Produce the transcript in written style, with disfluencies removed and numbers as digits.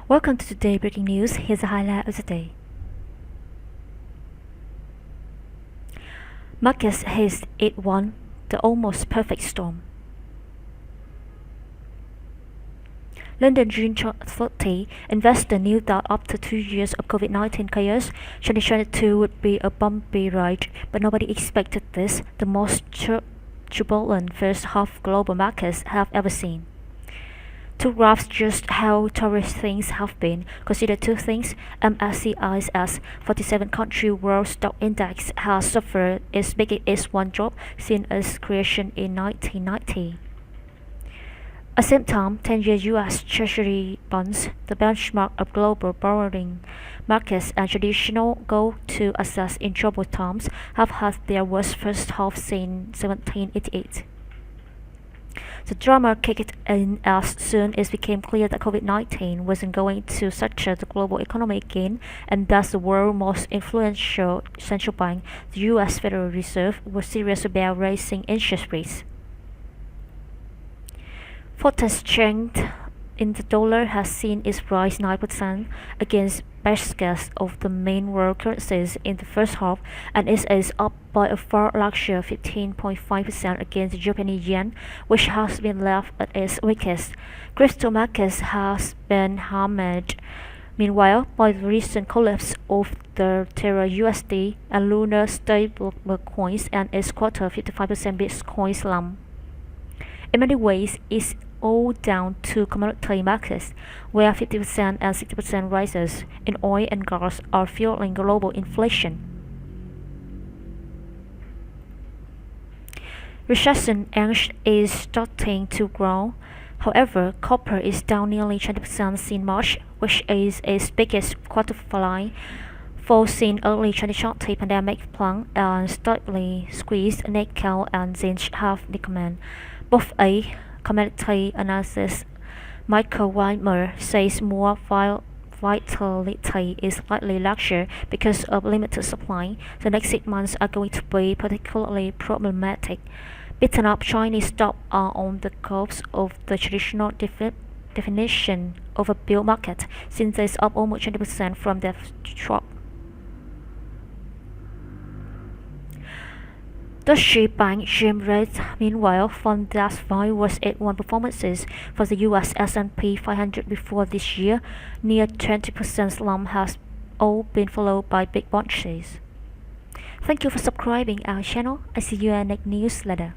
Welcome to Today Breaking News. Here's a highlight of the day. Marcus hits 8-1, the almost perfect storm. London June 30, investor knew that after 2 years of COVID-19 chaos, 2022 would be a bumpy ride, but nobody expected this, the most turbulent first half global markets have ever seen. To grasp just how torrid things have been, consider two things. MSCI's 47-country World Stock Index has suffered its biggest S1 drop since its creation in 1990. At the same time, 10-year U.S. Treasury bonds, the benchmark of global borrowing markets and traditional go-to assets in troubled times, have had their worst first half since 1788. The drama kicked in as soon as it became clear that COVID-19 wasn't going to shatter the global economy again, and thus the world's most influential central bank, the U.S. Federal Reserve, was serious about raising interest rates. Foreign strength in the dollar has seen it rise 9% against baskets of the main world currencies in the first half, and it is up by a far larger 15.5% against the Japanese yen, which has been left at its weakest. Crypto markets has been hammered, meanwhile, by the recent collapse of the Terra USD and Lunar stablecoins and its quarter 55% Bitcoin slump. In many ways, it's all down to commodity markets, where 50% and 60% rises in oil and gas are fueling global inflation. Recession angst is starting to grow. However, copper is down nearly 20% since March, which is its biggest quarterly fall since early 2020 pandemic plunged and slightly squeezed. Nickel and zinc have declined. Both a commodity analyst Michael Weimer says more volatility is likely larger because of limited supply. The next 6 months are going to be particularly problematic. Beaten up Chinese stocks are on the cusp of the traditional definition of a bull market, since it's up almost 20% from their trough. Deutsche Bank gem rate, meanwhile, found that fine was 8-1 performances for the US S&P 500 before this year. Near 20% slump has all been followed by big bounces. Thank you for subscribing our channel. I see you in the next newsletter.